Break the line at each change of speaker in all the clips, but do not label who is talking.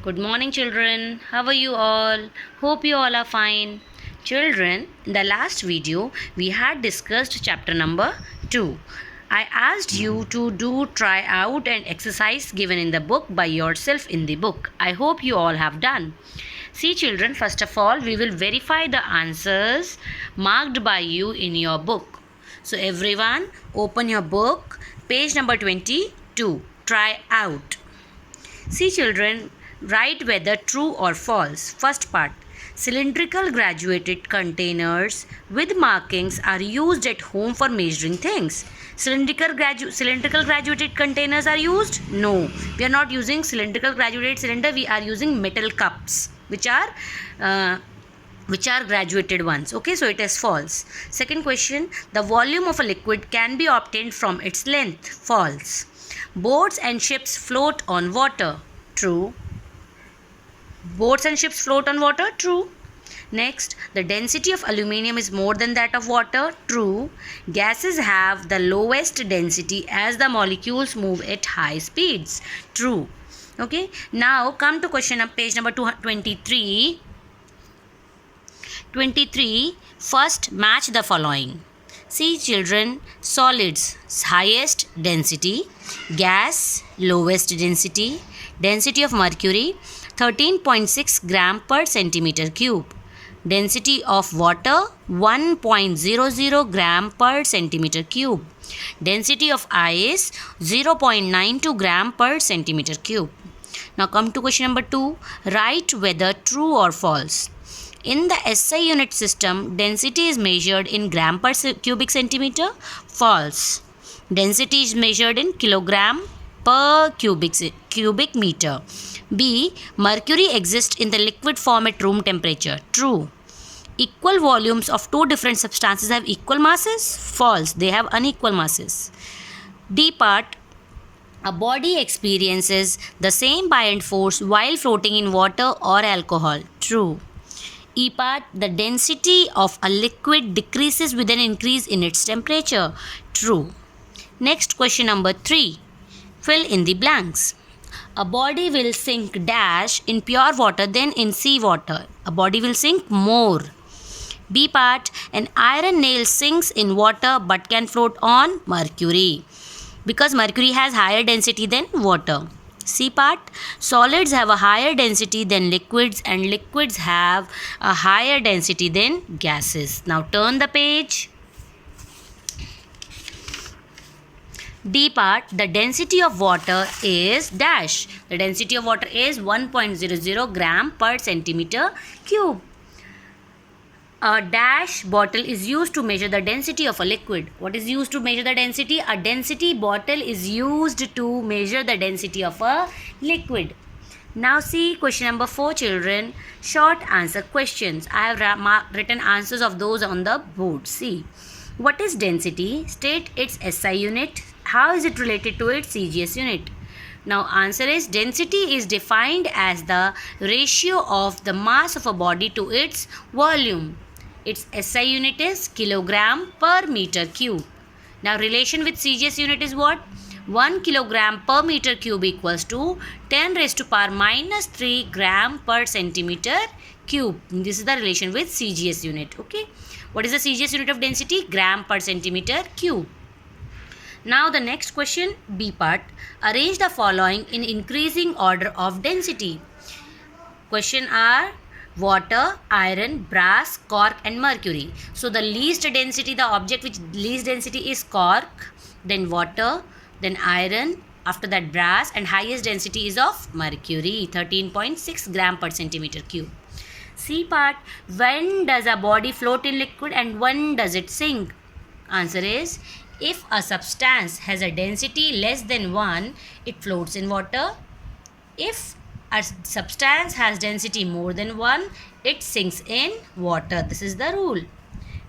Good morning, children. How are you all? Hope you all are fine. Children, in the last video, we had discussed chapter number 2. I asked you to do try out and exercise given in the book by yourself in the book. I hope you all have done. See, children, first of all, we will verify the answers marked by you in your book. So, everyone, open your book, page number 22. Try out. See, children, write whether true or false. First part. Cylindrical graduated containers with markings are used at home for measuring things. Cylindrical graduated containers are used? No. We are not using cylindrical graduated cylinder. We are using metal cups, which are graduated ones. Okay, so it is false. Second question. The volume of a liquid can be obtained from its length. False. Boats and ships float on water. True. Boats and ships float on water. True. Next, the density of aluminium is more than that of water. True. Gases have the lowest density as the molecules move at high speeds. True. Okay. Now come to question of page number 23. 23. First, match the following. See, children, solids highest density, gas lowest density, density of mercury 13.6 gram per centimeter cube, density of water 1.00 gram per centimeter cube, density of ice 0.92 gram per centimeter cube. Now come to question number 2. Write whether true or false. In the SI unit system, density is measured in gram per cubic centimeter. False. Density is measured in kilogram per cubic meter. B. Mercury exists in the liquid form at room temperature. True. Equal volumes of two different substances have equal masses. False. They have unequal masses. D part. A body experiences the same buoyant force while floating in water or alcohol. True. E part, the density of a liquid decreases with an increase in its temperature. True. Next, question number 3. Fill in the blanks. A body will sink dash in pure water than in sea water. A body will sink more. B part, an iron nail sinks in water but can float on mercury because mercury has higher density than water. C part, solids have a higher density than liquids and liquids have a higher density than gases. Now turn the page. D part, the density of water is dash. The density of water is 1.00 gram per centimeter cube. A dash bottle is used to measure the density of a liquid. What is used to measure the density? A density bottle is used to measure the density of a liquid. Now see question number 4, children. Short answer questions. I have written answers of those on the board. See. What is density? State its SI unit. How is it related to its CGS unit? Now answer is density is defined as the ratio of the mass of a body to its volume. Its SI unit is kilogram per meter cube. Now relation with CGS unit is what? 1 kilogram per meter cube equals to 10 raised to power minus 3 gram per centimeter cube. This is the relation with CGS unit. Okay. What is the CGS unit of density? Gram per centimeter cube. Now the next question, B part. Arrange the following in increasing order of density. Question are water, iron, brass, cork and mercury. So the least density, the object which least density is cork, then water, then iron, after that brass, and highest density is of mercury, 13.6 gram per centimeter cube. C part, when does a body float in liquid and when does it sink? Answer is, if a substance has a density less than 1, it floats in water. If a substance has density more than 1, it sinks in water. This is the rule.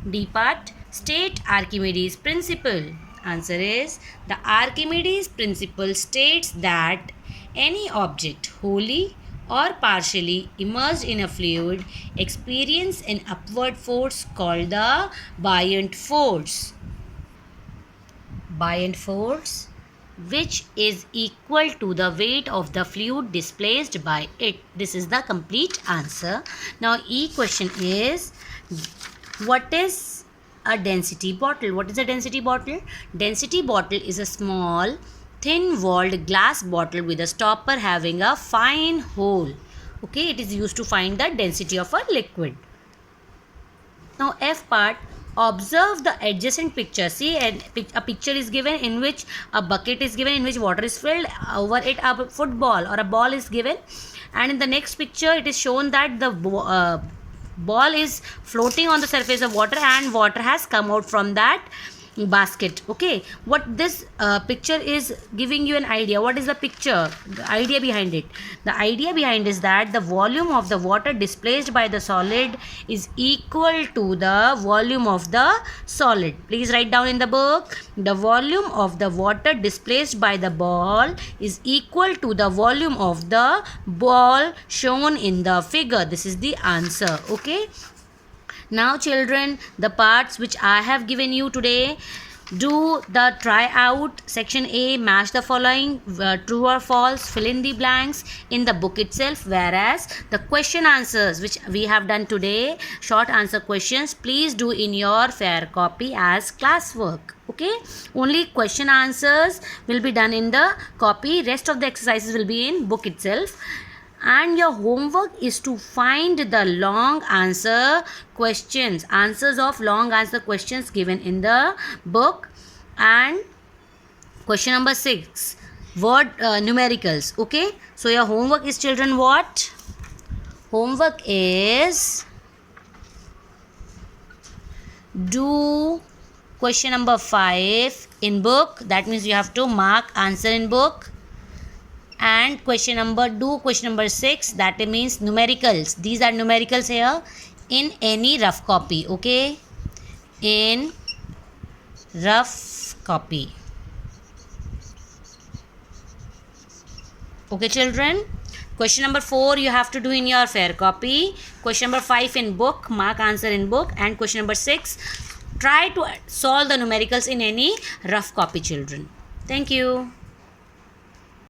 D part, state Archimedes' principle. Answer is, the Archimedes' principle states that any object wholly or partially immersed in a fluid experience an upward force called the buoyant force. Buoyant force which is equal to the weight of the fluid displaced by it. This is the complete answer. Now E question is, what is a density bottle? What is a density bottle? Density bottle is a small thin-walled glass bottle with a stopper having a fine hole. Okay, it is used to find the density of a liquid. Now F part, observe the adjacent picture. See, a picture is given in which a bucket is given in which water is filled. Over it a football or a ball is given, and in the next picture it is shown that the ball is floating on the surface of water and water has come out from that basket. Okay, what this picture is giving you an idea. What is the picture, the idea behind it? The idea behind is that the volume of the water displaced by the solid is equal to the volume of the solid. Please write down in the book, the volume of the water displaced by the ball is equal to the volume of the ball shown in the figure. This is the answer. Okay, now children, the parts which I have given you today, do the try out. Section A, match the following, true or false, fill in the blanks in the book itself. Whereas the question answers which we have done today, short answer questions, please do in your fair copy as classwork. Okay, only question answers will be done in the copy, rest of the exercises will be in book itself. And your homework is to find the long answer questions, answers of long answer questions given in the book. And question number 6, word numericals. Okay, so your homework is, children, what? Homework is do question number 5 in book. That means you have to mark answer in book. And question number 6, that means numericals. These are numericals here in any rough copy. Okay, in rough copy. Okay children, question number 4 you have to do in your fair copy. Question number 5 in book, mark answer in book. And question number 6, try to solve the numericals in any rough copy, children. Thank you.